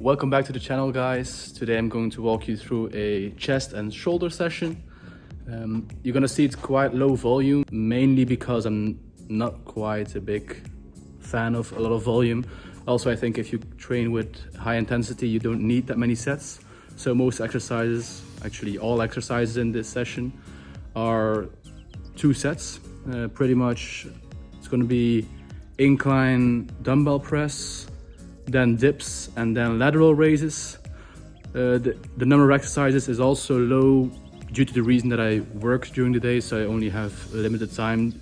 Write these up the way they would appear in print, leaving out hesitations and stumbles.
Welcome back to the channel, guys. Today I'm going to walk you through a chest and shoulder session. You're gonna see it's quite low volume, mainly because I'm not quite a big fan of a lot of volume. Also, I think if you train with high intensity, you don't need that many sets. So most exercises, actually all exercises in this session, are 2 sets. Pretty much it's gonna be incline dumbbell press, then dips, and then lateral raises. The number of exercises is also low due to the reason that I work during the day, so I only have a limited time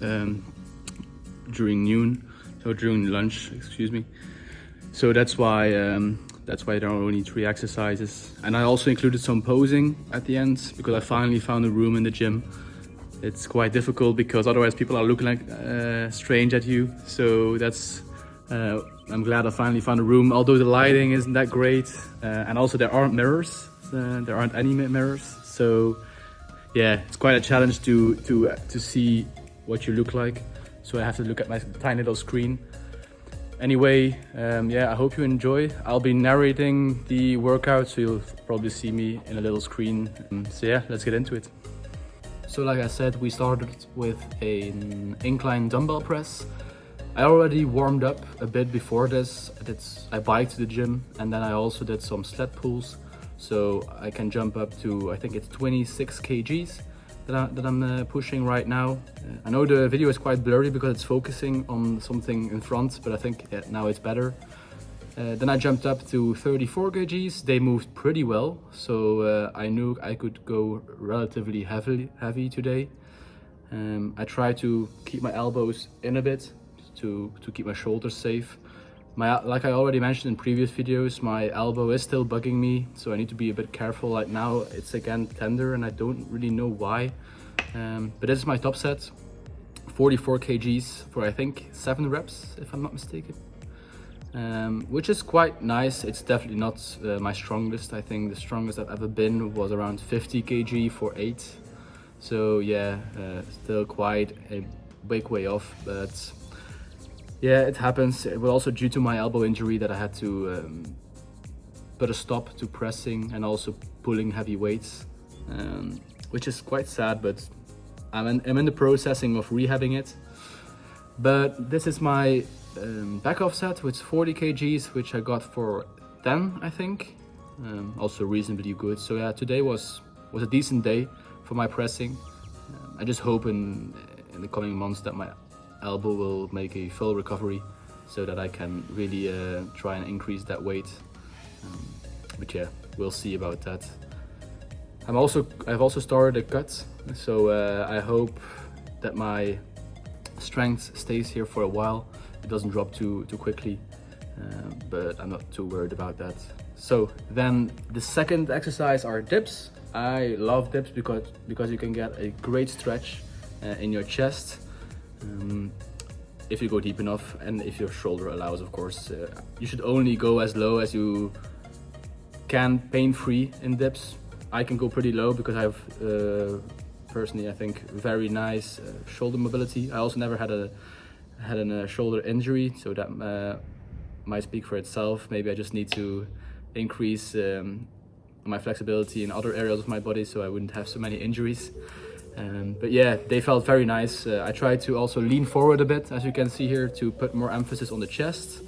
during noon, so during lunch, excuse me. So that's why there are only 3 exercises. And I also included some posing at the end because I finally found a room in the gym. It's quite difficult because otherwise people are looking like strange at you. So that's I'm glad I finally found a room, although the lighting isn't that great, and also there aren't mirrors. There aren't any mirrors, so yeah, it's quite a challenge to see what you look like. So I have to look at my tiny little screen. Anyway, yeah, I hope you enjoy. I'll be narrating the workout, so you'll probably see me in a little screen. So yeah, let's get into it. So like I said, we started with an incline dumbbell press. I already warmed up a bit before this. I biked to the gym, and then I also did some sled pulls, so I can jump up to, I think it's 26 kgs that I'm pushing right now. I know the video is quite blurry because it's focusing on something in front, but I think now it's better. Then I jumped up to 34 kgs. They moved pretty well, so I knew I could go relatively heavy today. I tried to keep my elbows in a bit to keep my shoulders safe. Like I already mentioned in previous videos, my elbow is still bugging me, so I need to be a bit careful. Like now it's again tender and I don't really know why. But this is my top set, 44 kgs for I think 7 reps if I'm not mistaken. Which is quite nice. It's definitely not my strongest. I think the strongest I've ever been was around 50 kg for 8. So yeah, still quite a big way off, but yeah, it happens. It was also due to my elbow injury that I had to put a stop to pressing and also pulling heavy weights, which is quite sad, but I'm in the processing of rehabbing it. But this is my back off set with 40 kgs, which I got for 10, I think. Also reasonably good. So yeah, today was a decent day for my pressing. I just hope in the coming months that my elbow will make a full recovery so that I can really try and increase that weight. But yeah, we'll see about that. I've also started a cut, so I hope that my strength stays here for a while. It doesn't drop too quickly, but I'm not too worried about that. So then the second exercise are dips. I love dips because you can get a great stretch in your chest. If you go deep enough and if your shoulder allows, of course. You should only go as low as you can pain-free in dips. I can go pretty low because I have personally I think very nice shoulder mobility. I also never had a shoulder injury, so that might speak for itself. Maybe I just need to increase my flexibility in other areas of my body so I wouldn't have so many injuries. But yeah, they felt very nice. I tried to also lean forward a bit, as you can see here, to put more emphasis on the chest.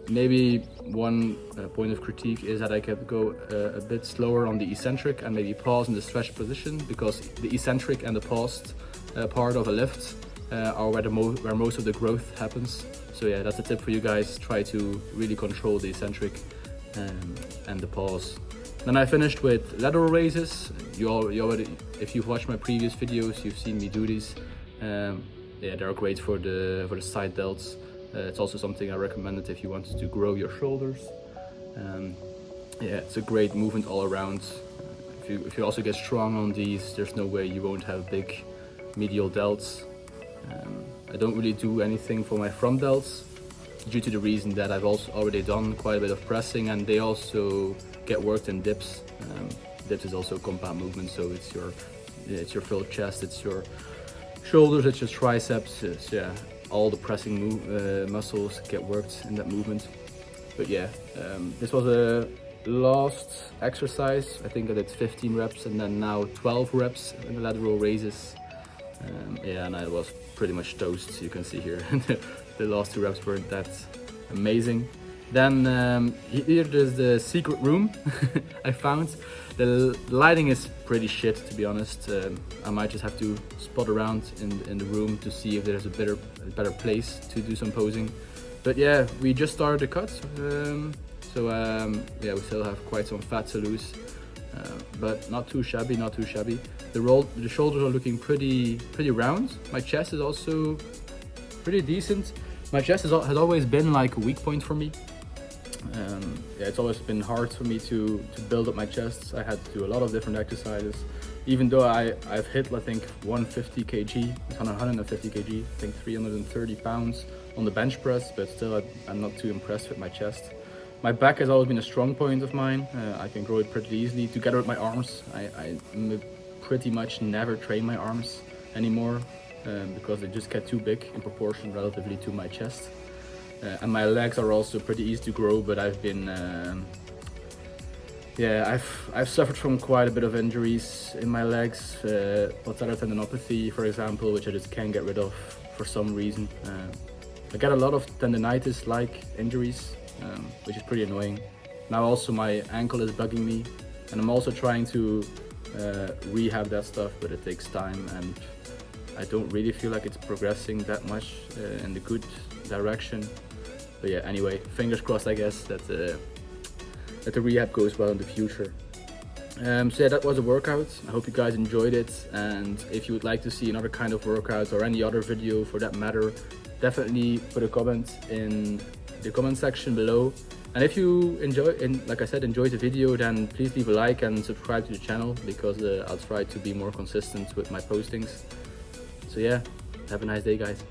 Maybe one point of critique is that I could go a bit slower on the eccentric and maybe pause in the stretch position, because the eccentric and the paused part of a lift are where most of the growth happens. So yeah, that's a tip for you guys. Try to really control the eccentric and the pause. Then I finished with lateral raises. You already, if you've watched my previous videos, you've seen me do these. Yeah, they're great for the side delts. It's also something I recommended if you wanted to grow your shoulders. Yeah, it's a great movement all around. If you also get strong on these, there's no way you won't have big medial delts. I don't really do anything for my front delts due to the reason that I've also already done quite a bit of pressing, and they also get worked in dips. Dips is also a compound movement, so it's your full chest, it's your shoulders, it's your triceps. It's, yeah, all the pressing muscles get worked in that movement. But yeah, this was a last exercise. I think I did 15 reps and then now 12 reps in the lateral raises. Yeah, and I was pretty much toast. You can see here the last 2 reps weren't that amazing. Then here there's the secret room I found. The lighting is pretty shit, to be honest. I might just have to spot around in the room to see if there's a better place to do some posing. But yeah, we just started the cut, yeah, we still have quite some fat to lose, but not too shabby, not too shabby. The shoulders are looking pretty round. My chest is also pretty decent. My chest has always been like a weak point for me. Yeah, it's always been hard for me to build up my chest. I had to do a lot of different exercises, even though I've hit, I think, 150 kg, 150 kg, I think 330 pounds on the bench press, but still I'm not too impressed with my chest. My back has always been a strong point of mine. I can grow it pretty easily. Together with my arms, I pretty much never train my arms anymore because they just get too big in proportion relatively to my chest. And my legs are also pretty easy to grow, but I've been, yeah, I've suffered from quite a bit of injuries in my legs, patellar tendinopathy, for example, which I just can't get rid of for some reason. I get a lot of tendinitis-like injuries, which is pretty annoying. Now also my ankle is bugging me, and I'm also trying to rehab that stuff, but it takes time, and I don't really feel like it's progressing that much in the good direction. But yeah, anyway, fingers crossed, I guess, that the rehab goes well in the future. So yeah, that was a workout. I hope you guys enjoyed it, and if you would like to see another kind of workout or any other video for that matter, definitely put a comment in the comment section below. And if you like I said, enjoyed the video, then please leave a like and subscribe to the channel, because I'll try to be more consistent with my postings. So yeah, have a nice day, guys.